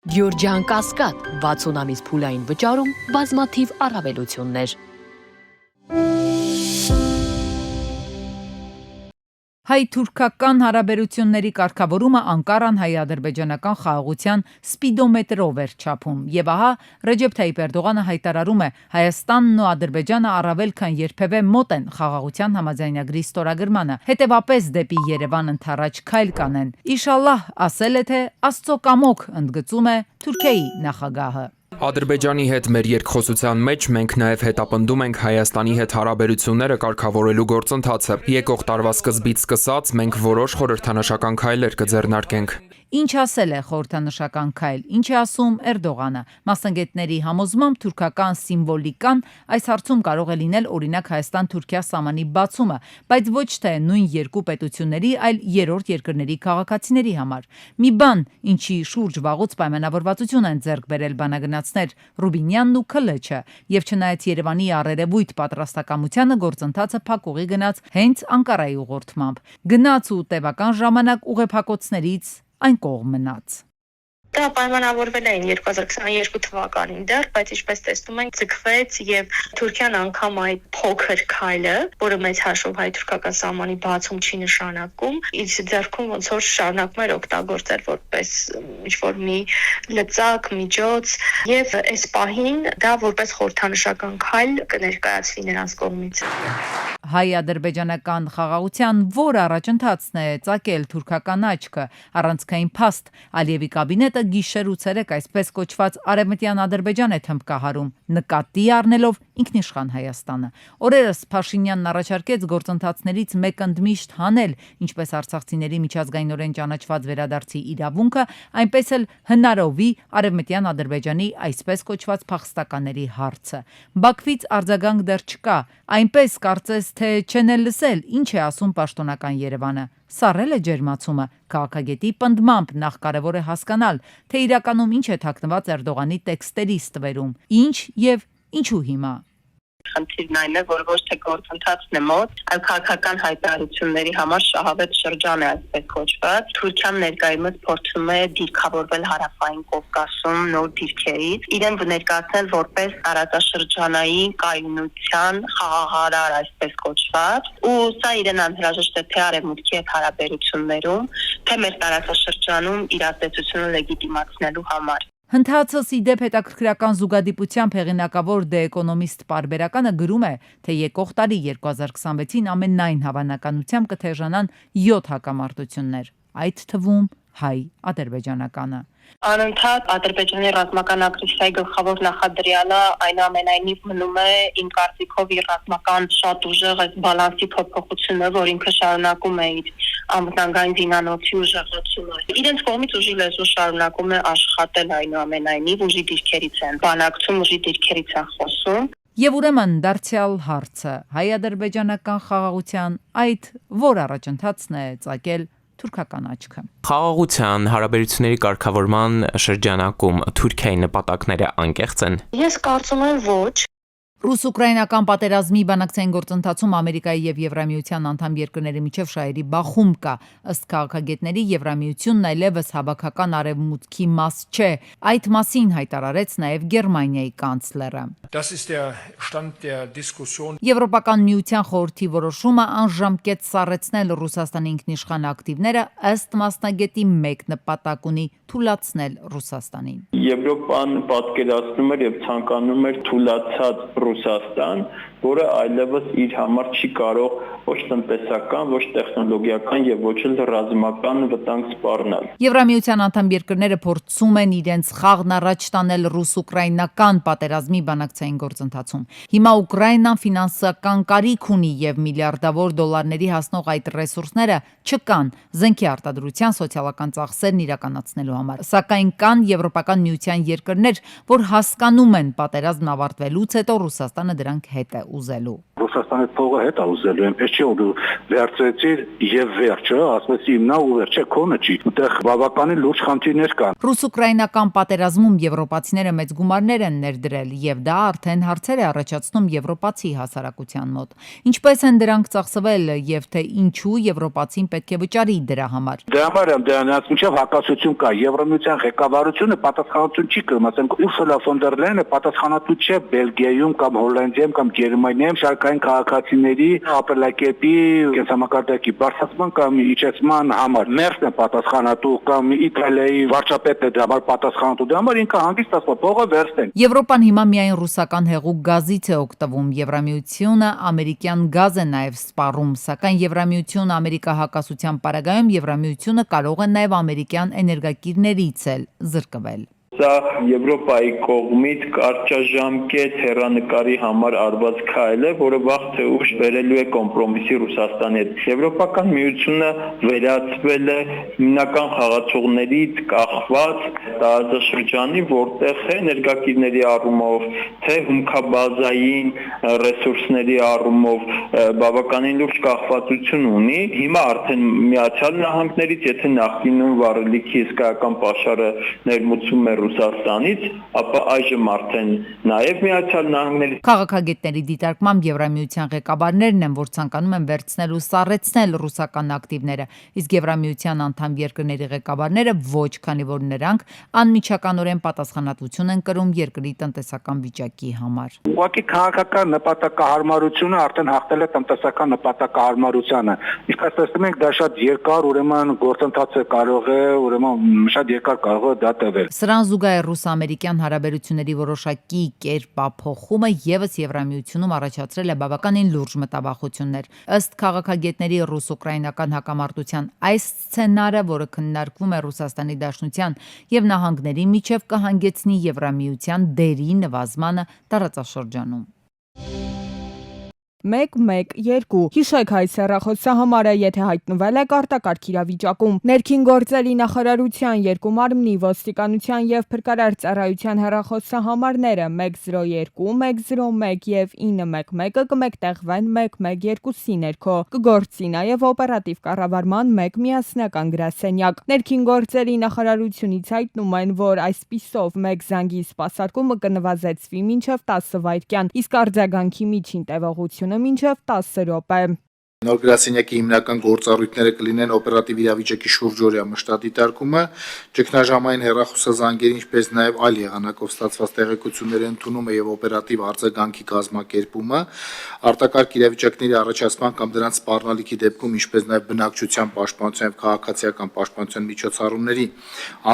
Գյորջյան Կասկադ 60 ամիս փուլային վճարում բազմաթիվ առավելություններ։ Հայ-թուրքական հարաբերությունների կարգավորումը Անկարան հայ-ադրբեջանական խաղաղության սպիդոմետրով էր չափում, եւ ահա Ռեջեփ Թայիպ Էրդողանը հայտարարում է Հայաստանն ու Ադրբեջանը առավել քան երբևէ մոտ են խաղաղության համաձայնագրի ստորագրմանը, հետեւապես դեպի Երևան ընդառաջ քայլ կանեն։ Իշալլահ ասել է թե Աստծո կամոք, ընդգծում է Թուրքիայի նախագահը։ Ադրբեջանի հետ մեր երկխոսության մեջ մենք նաև հետապնդում ենք Հայաստանի հետ հարաբերությունները կարգավորելու գործընթացը։ Եկող տարվա սկզբից սկսած մենք որոշ խորհրդանշական քայլեր կձեռնարկենք։ Ինչ ասել է խորհրդանշական քայլ, ինչ է ասում Էրդողանը։ Մասնագետների համոզմամբ թուրքական սիմվոլիկան այս հարցում կարող է լինել օրինակ Հայաստան-Թուրքիա սահմանի բացումը, բայց ոչ թե նույն երկու պետությունների, այլ երրորդ երկրների քաղաքացիների համար։ Մի բան, ինչի շուրջ վաղուց պայմանավորվածություն են ձեռք բերել բանագնացներ Ռուբինյանն ու Քլեչը, եւ չնայած Երևանի առերևույթ պատրաստակամությանը գործընթացը փակուղի գնաց հենց Անկարայի ուղղորդմամբ։ Գնաց ու տևական ժամանակ ուղեփակոցներից այն կողմ մնաց։ Դա պայմանավորվել էին 2022 թվականին դեռ, բայց ինչպես տեսնում ենք, ձգվեց եւ Թուրքիան անգամ այդ փոքր քայլը, որը մեծ հաշվով հայ-թուրքական սահմանի բացում չի նշանակում, իր ձեռքում ոնց որ շարունակում էր օգտագործել որպես ինչ-որ մի լծակ, միջոց, եւ այս պահին դա որպես խորհրդանշական քայլ կներկայացվի նրանց կողմից։ Հայ-ադրբեջանական խաղաղության որ առաջընթացն է ծագել թուրքական աչքը, առանցքային փաստ Ալիևի կաբինետը գիշեր ու ցերեկ այսպես կոչված արևմտյան Ադրբեջան է թմբկահարում, նկատի առնելով ինքնիշխան Հայաստանը։ Օրերս Փաշինյանն առաջարկեց գործընթացներից մեկ ընդմիշտ հանել ինչպես արցախցիների միջազգայինորեն ճանաչված վերադարձի իրավունքը, այնպես էլ հնարովի արևմտյան Ադրբեջանի այսպես կոչված փախստականների հարցը։ Բաքվից արձագանք դեռ չկա, այնպես կարծես թե չեն էլ լսել, ինչ է ասում պաշտոնական Երևանը։ Սառել է ջերմացումը, քաղաքագետի պնդմամբ նախ կարևոր է հասկանալ, թե իրականում ինչ է թաքնված Էրդողանի տեքստերի ստվերում, ինչ եւ ինչու հիմա։ Խնդիրն այն է, որ ոչ թե գործընթացն է մոտ, այլ քաղաքական հայտարարությունների համար շահավետ շրջան է այսպես կոչված։ Թուրքիան ներկայումս փորձում է դիրքավորվել հարավային Կովկասում նոր դիրքերից, իրեն ներկայացնել որպես տարածաշրջանային կայունության խաղաղարար այսպես կոչված, ու սա իրեն անհրաժեշտ է թե արևմուտքի հետ հարաբերություններում, թե մեր տարածաշրջանում իր ազդեցությունը լեգիտիմացնելու համար։ Հնդհացս իդեպ հետաքրքրական զուգադիպությամբ հեղինակավոր The Economist պարբերականը գրում է, թե եկող տարի 2026-ին ամենայն հավանականությամբ կթեժանան 7 հակամարտություններ, այդ թվում հայ-ադրբեջանականը։ Անընդհատ Ադրբեջանի ռազմական ագրեսիայի գլխավոր նախադրյալը այնուամենայնիվ մնում է իմ կարծիքով իր ռազմական շատ ուժեղ այս բալանսի փոփոխությունը, որ ինքը շարունակում է իր անվտանգային զինանոցի ուժեղացումը։ Իրենց կողմից ուժի լեզու շարունակում է աշխատել այնուամենայնիվ, ուժի դիրքերից են բանակցում, ուժի դիրքերից են խոսում։ Եվ ուրեմն դարձյալ հարցը հայ-ադրբեջանական խաղաղության այդ որ առաջընթացն է ծագել թուրքական աչքը։ Խաղաղության հարաբերությունների կարգավորման շրջանակում Թուրքիայի նպատակները անկեղծ են։ Ես կարծում եմ ոչ։ Ռուս-ուկրաինական պատերազմի բանակցային գործընթացում Ամերիկայի եւ Եվրամիության անդամ երկրների միջև շահերի բախում կա, ըստ քաղաքագետների Եվրամիությունն այլևս հավաքական արևմուտքի մաս չէ, այդ մասին հայտարարեց նաեւ Գերմանիայի կանցլերը։ Եվրոպական միության խորհրդի որոշումը անժամկետ սառեցնել Ռուսաստանի ինքնիշխան ակտիվները ըստ մասնագետի մեկ նպատակ ունի՝ թուլացնել Ռուսաստանին։ Եվրոպան պատկերացնում էր եւ ցանկանում էր թուլացած Ռուսաստան, որը այլևս իր համար չի կարող ոչ տնտեսական, ոչ տեխնոլոգիական եւ ոչ էլ ռազմական վտանգ սպառնալ։ Եվրամիության անդամ երկրները փորձում են իրենց խաղն առաջ տանել ռուս-ուկրաինական պատերազմի բանակցային գործընթացում։ Հիմա Ուկրաինան ֆինանսական կարիք ունի եւ միլիարդավոր դոլարների հասնող այդ ռեսուրսները չկան զենքի արտադրության սոցիալական ծախսերն իրականացնելու համար։ Սակայն կան Եվրոպական միության երկրներ, որ հասկանում են պատերազմն ավարտվելուց հետո Ռուսաստանը դրանք հետ է ուզելու։ Ռուսաստանի փողը հետ ուզելու եմ, ես չի որ դու վերցրեցիր եւ վերջը, ասես իմնա ու վերջը քոնը չի։ Այդտեղ բավականին լուրջ խնդիրներ կան։ Ռուս-ուկրաինական պատերազմում եվրոպացիները մեծ գումարներ են ներդրել եւ դա արդեն հարցեր է առաջացնում եվրոպացի հասարակության մոտ։ Ինչպես են դրանք ծախսվել եւ թե ինչու եվրոպացին պետք է վճարի դրա համար։ Դրա համար դրանից միջև հակասություն կա։ Եվրոմիության ղեկավարությունը պատասխանատվություն չի կրում, ասենք Ուրսուլա ֆոն դեր Լայենը պատասխանատու չէ Բելգիայում կամ Հոլանդիայում կամ Գերմանիայում շարքային քաղաքացիների ապրելակերպի կենսամակարդակի բարձրացման կամ իջեցման համար։ Մերսն է պատասխանատու կամ Իտալիայի վարչապետն է դրա համար պատասխանատու։ Դրա համար ինքը հանգիստ ասում փողը վերցնեն։ Եվրոպան հիմա միայն ռուսական հեղուկ գազից է օգտվում։ Եվրամիությունը ամերիկյան գազ է նաև սպառում, սակայն Եվրամիությունը Ամերիկա հակասության պարագայում Եվրամիությունը կարող է նաև ամերիկյան էներգակիրներից էլ զրկվել։ Սա Եվրոպայի կողմից կարճաժամկետ հեռանկարի համար արված քայլ է, որը վաղ թե ուշ բերելու է կոմպրոմիսի Ռուսաստանի հետ։ Եվրոպական միությունը վերածվել է հիմնական խաղացողներից կախված տարածաշրջանի, որտեղ է էներգակիրների առումով, թե հումքաբազային ռեսուրսների առումով բավականին լուրջ կախվածություն ունի։ Հիմա արդեն Միացյալ Նահանգներից, եթե նախկինում վառելիքի հսկայական պաշարը ներմուծում է Ռուսաստանից, ապա այժմ արդեն նաև Միացյալ Նահանգների։ Քաղաքագետների դիտարկմամբ Եվրամիության ղեկավարներն են, որ ցանկանում են վերցնել ու սառեցնել ռուսական ակտիվները, իսկ Եվրամիության անդամ երկրների ղեկավարները ոչ, քանի որ նրանք անմիջականորեն պատասխանատվություն են կրում երկրի տնտեսական վիճակի համար։ Ուղղակի քաղաքական նպատակահարմարությունը արդեն հաղթել է տնտեսական նպատակահարմարությանը։ Իսկ այս տեսնում ենք դա շատ երկար, ուրեմն գործընթաց է կարող է, ուրեմն շատ երկար կարող է դա տևել։ Սրան զուգահեռ ռուս-ամերիկյան հարաբերությունների որոշակի կերպափոխումը եւս Եվրամիությունում առաջացրել է բավականին լուրջ մտավախություններ։ Ըստ քաղաքագետների ռուս-ուկրաինական հակամարտության այս սցենարը, որը քննարկվում է Ռուսաստանի Դաշնության եւ նահանգների միջև, կհանգեցնի Եվրամիության դերի նվազմանը տարածաշրջանում։ 112 Հիշեք հայ հեռախոսահամարը, եթե հայտնվել եք արտակարգ իրավիճակում։ Ներքին գործերի նախարարության երկու մարմնի ոստիկանության եւ փրկարար ծառայության հեռախոսահամարները 102, 101 եւ 911-ը կմեկտեղվեն 112-ի ներքո։ Կգործի նաեւ օպերատիվ կառավարման 1 միասնական գրասենյակ։ Ներքին գործերի նախարարությունից հայտնում են, որ այսպիսով 1 զանգի սպասարկումը կնվազեցվի մինչեւ 10 վայրկյան, իսկ արձագանքի միջին տևողությունը մինչև 10 րոպե։ Նոր գրասենյակի հիմնական գործառույթները կլինեն օպերատիվ իրավիճակի շուրջօրյա մշտադիտարկումը, ճգնաժամային հեռախոսազանգերի, ինչպես նաև այլ եղանակով ստացված տեղեկությունների ընդունումը եւ օպերատիվ արձագանքի կազմակերպումը, արտակարգ իրավիճակների առաջացման կամ դրանց սպառնալիքի դեպքում, ինչպես նաև բնակչության պաշտպանության եւ քաղաքացիական պաշտպանության միջոցառումների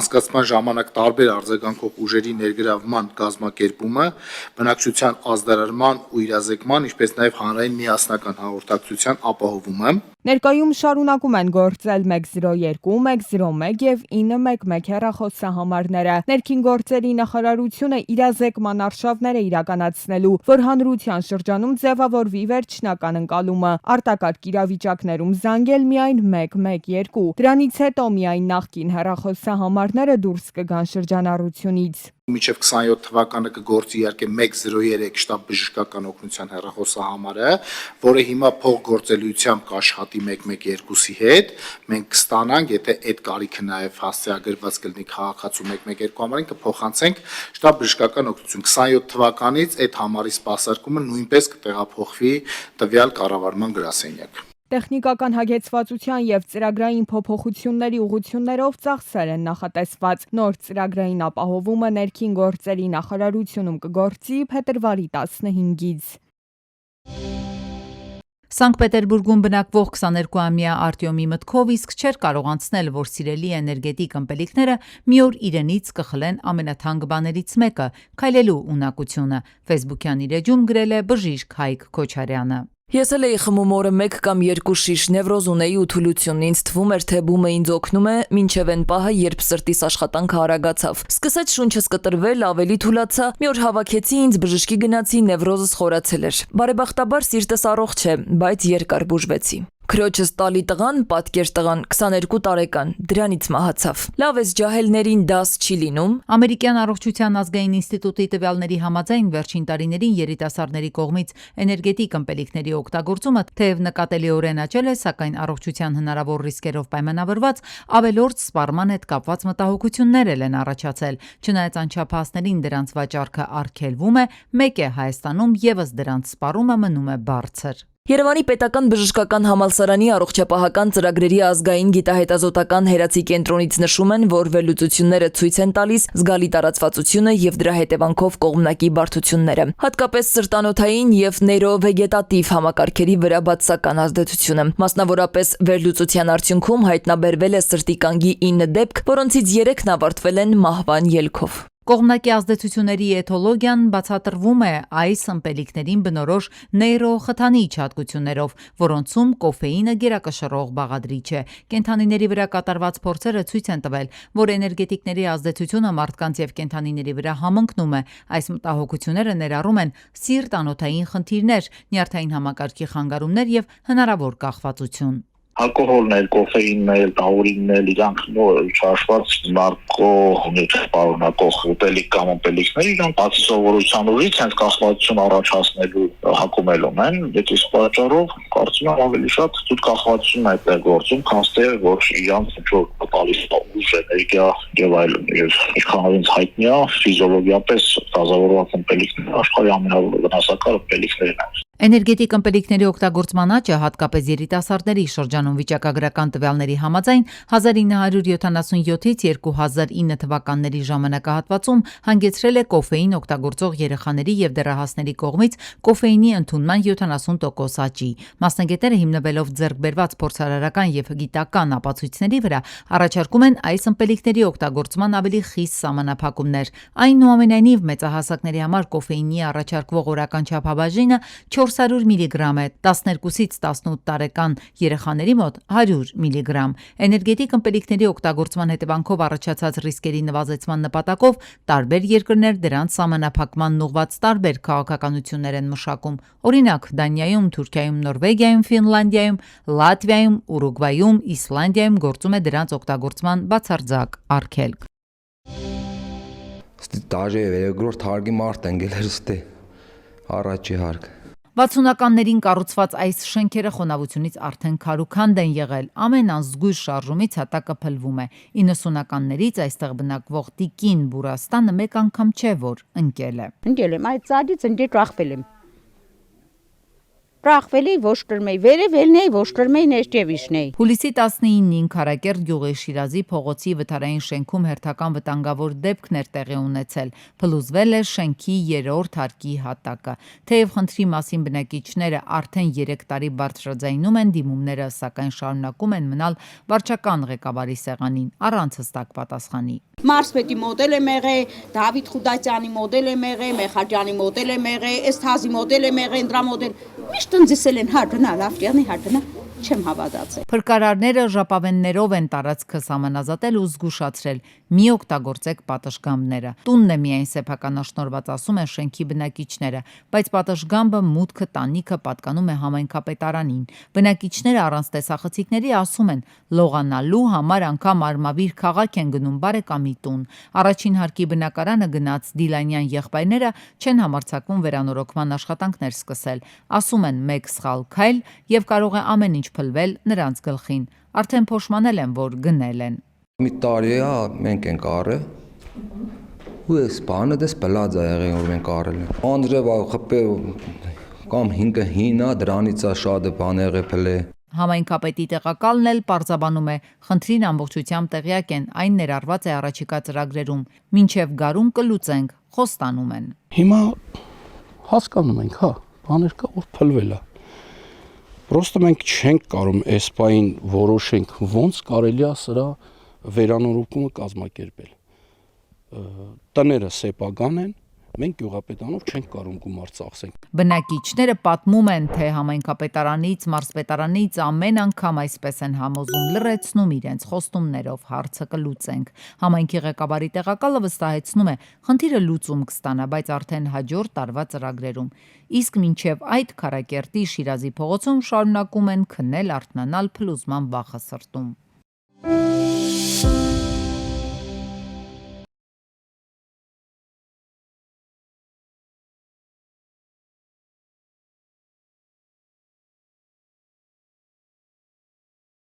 անցկացման ժամանակ տարբեր արձագանքող ուժերի ներգրավման կազմակերպումը, բնակչության ազդարարման ու իրազեկման, ինչպես նաև հանրային միասնական հաղորդակցության ապահովումը։ Ներկայում շարունակում են գործել 102, 101 եւ 911 հեռախոսահամարները։ Ներքին գործերի նախարարությունը իրազեկման արշավներ է իրականացնելու, որ հանրության շրջանում ձևավորվի վերջնական ընկալումը։ Արտակարգ իրավիճակներում զանգել միայն 112։ Դրանից հետո միայն նախկին հեռախոսահամարները դուրս կգան շրջանառությունից։ Մինչև 27 թվականը կգործի իհարկե 103 շտաբ բժշկական օգնության հեռախոսահամարը, որը հիմա փոխգործելիությամբ կաշխատի 112-ի հետ, մենք կստանանք, եթե այդ կարիքը նաև հասցեագրված կլինի քաղաքացու 112 համարին, կփոխանցենք շտաբ բժշկական օգնություն։ 27 թվականից այդ համարի սպասարկումը նույնպես կտեղափոխվի տվյալ կառավարման գրասենյակ։ Տեխնիկական հագեցվածության եւ ծրագրային փոփոխությունների ուղղություններով ծախսեր են նախատեսված։ Նոր ծրագրային ապահովումը ներքին գործերի նախարարությունում կգործի փետրվարի 15-ից։ Սանկտ Պետերբուրգում բնակվող 22-ամյա Արտյոմի մտքով իսկ չէր կարող անցնել, որ սիրելի էներգետիկ ըմպելիքները մի օր իրենից կխլեն ամենաթանկ բաներից մեկը՝ քայլելու ունակությունը։ Facebook-յան իր էջում գրել է բժիշկ Հայկ Քոչարյանը։ Ես էլ էի խմում օրը 1 կամ 2 շիշ նևրոզ ունեի ու թուլություն, ինձ թվում էր, թե բումը ինձ օգնում է, մինչև այն պահը, երբ սրտիս աշխատանքը արագացավ։ Սկսեց շունչս կտրվել, ավելի թուլացա, մի օր հավաքեցի ինձ, բժշկի գնացի, նևրոզս խորացել էր։ Բարեբախտաբար սիրտս առողջ է, բայց երկար բուժվեցի։ Քրոջս տալի տղան, պատկեր տղան 22 տարեկան, դրանից մահացավ։ Լավ էս ջահելներին դաս չի լինում։ Ամերիկյան առողջության ազգային ինստիտուտի տվյալների համաձայն վերջին տարիներին երիտասարդների կողմից էներգետիկ ըմպելիքների օգտագործումը թեև նկատելիորեն աճել է, սակայն առողջության հնարավոր ռիսկերով պայմանավորված ավելորդ սպառման հետ կապված մտահոգություններ են առաջացել։ Չնայած անչափահասներին դրանց վաճառքը արգելվում է, մեկ է Հայաստանում եւս դրանց սպառումը մնում է բարձր։ Երևանի պետական բժշկական համալսարանի առողջապահական ծրագրերի ազգային գիտահետազոտական հերացի կենտրոնից նշում են, որ վերլուծությունները ցույց են տալիս զգալի տարածվածությունը եւ դրա հետևանքով կողմնակի բարդությունները, հատկապես սրտանոթային եւ նեյրովեգետատիվ համակարգերի վրա բացասական ազդեցությունը։ Մասնավորապես վերլուծության արդյունքում հայտնաբերվել է սրտի կանգի 9 դեպք, որոնցից 3-ն ավարտվել են մահվան ելքով։ Կողմնակի ազդեցությունների էթոլոգիան բացատրվում է այս ըմպելիքներին բնորոշ նեյրոխթանիչ հատկություններով, որոնցում կոֆեինը գերակշռող բաղադրիչ է։ Կենդանիների վրա կատարված փորձերը ցույց են տվել, որ էներգետիկների ազդեցությունը մարդկանց եւ կենդանիների վրա համընկնում է։ Այս մտահոգությունները ներառում են սիրտ-անոթային խնդիրներ, նյարդային համակարգի խանգարումներ եւ հնարավոր կախվածություն։ Ալկոհոլն էլ, կոֆեինն էլ, տաուրինն էլ, իրանք չհաշված նարկո պարունակող ուտելիք կամ ըմպելիքներ, իրանք բացի սովորության ուժից հենց կախվածություն առաջացնելու հակումել ունեն, դից պատճառով կարծում եմ ավելի շատ ցույց կախվածություն է այդտեղ գործում, քան թե որ իրանք ինչ-որ տալիս ուժ, էներգիա եւ այլն։ Եվ ինչքան ինձ հայտնի է, ֆիզիոլոգիապես դասավորված ըմպելիքները աշխարհի ամենավնասակար ըմպելիքներն են։ Էներգետիկ ըմպելիքների օգտագործման աճը հատկապես երիտասարդների շրջանում վիճակագրական տվյալների համաձայն 1977-ից 2009 թվականների ժամանակահատվածում հանգեցրել է կոֆեին օգտագործող երեխաների եւ դեռահասների կողմից կոֆեինի ընդունման 70% աճի։ Մասնագետները հիմնվելով ձեռք բերված փորձարարական եւ գիտական ապացույցների վրա առաջարկում են այս ըմպելիքների օգտագործման ավելի խիստ սահմանափակումներ։ Այնուամենայնիվ մեծահասակների համար կոֆեինի առաջարկվող օրական չափաբաժինը 400 միլիգրամ է, 12-ից 18 տարեկան երեխաների մոտ 100 միլիգրամ։ Էներգետիկ ըմպելիքների օգտագործման հետևանքով առաջացած ռիսկերի նվազեցման նպատակով տարբեր երկրներ դրանց սահմանափակման ուղղված տարբեր քաղաքականություններ են մշակում։ Օրինակ, Դանիայում, Թուրքիայում, Նորվեգիայում, Ֆինլանդիայում, Լատվիայում, Ուրուգվայում, Իսլանդիայում գործում է դրանց օգտագործման բացարձակ արգելք։ Դաժե երկրորդ հարգի մարդ են գելերստե առաջի հարկ 60-ականներին կառուցված այս շենքերը խոնավությունից արդեն քարուքանդ են եղել, ամեն անզգույշ շարժումից հատակը փլվում է։ 90-ականներից այստեղ բնակվող Տիկին Բուրաստանը մեկ անգամ չէ, որ ընկել է։ Ընկել եմ, այդ ծադից ընկել տրախվել եմ։ Տրախվել էի, ոչ տրմեի, վերևելն էի, ոչ տրմեի, ներքևիշն էի։ Հուլիսի 19-ին Քարակերտ գյուղի Շիրազի փողոցի վթարային շենքում հերթական վտանգավոր դեպքն էր տեղի ունեցել։ Փլուզվել է շենքի 3-րդ հարկի հատակը։ Թեև խնդրի մասին բնակիչները արդեն 3 տարի բարձրաձայնում են դիմումները, սակայն շարունակում են մնալ վարչական ղեկավարի սեղանին առանց հստակ պատասխանի։ Մարսպետի մոդել եմ եղել, Դավիթ Խուդատյանի մոդել եմ եղել, Մեխաջյանի մոդել եմ եղել, Էսթազի մոդել եմ եղել, դրա մոդել։ Միշտ ընձիսել են հատնա, լավտյանի հատնա, չեմ հավատացել։ Փրկարարները ժապավեններով են տարածքը սահմանազատել ու զգուշացրել՝ մի օգտագործեք պատշգամբները։ Տունն է միայն սեփականաշնորհված, ասում են շենքի բնակիչները, բայց պատշգամբը մուտքը տանիքը պատկանում է համայնքապետարանին։ Բնակիչները առանց տեսախցիկների ասում են, լողանալու համար անգամ արմավիր քաղաք են գնում բարեկամի տուն։ Առաջին հարկի բնակարանը գնաց Դիլանյան եղբայրները չեն համարձակվում վերանորոգման աշխատանքներ սկսել։ Ասում են մեկ սխալ քայլ եւ կարող է ամեն ինչ փլվել նրանց գլխին։ Արդեն փոշմանել են, որ գնել են։ Մի տարի է, մենք ենք առել։ Ու այս բանը դες բլաձ է եղել, որ մենք առել ենք։ Անձրև խփե կամ 5-ը հինա, դրանից է շատ բան եղել փլե։ Համայնքապետի տեղակալն էլ պարզաբանում է, խնդրին ամբողջությամբ տեղյակ են, այն ներառված է առաջիկա ծրագրերում։ Մինչև գարուն կլուծենք, խոստանում են։ Հիմա հասկանում ենք, հա, բաներ կա, որ փլվել է։ Պրոստը մենք չենք կարող այս պահին որոշենք ոնց կարելի է սրա վերանորոգումը կազմակերպել։ Տները սեփական են, Մենք գյուղապետանով չենք կարող գումար ծախսենք։ Բնակիչները պատմում են, թե համայնքապետարանից, մարզպետարանից ամեն անգամ այսպես են համոզում, լրացնում իրենց խոստումներով, հարցը կլուծենք։ Համայնքի ղեկավարի տեղակալը վստահեցնում է, խնդիրը լուծում կստանա, բայց արդեն հաջորդ տարվա ծրագրերում։ Իսկ մինչև այդ Քարակերտի Շիրազի փողոցում շարունակում են քնել, արթնանալ, փլուզման վախը սրտում։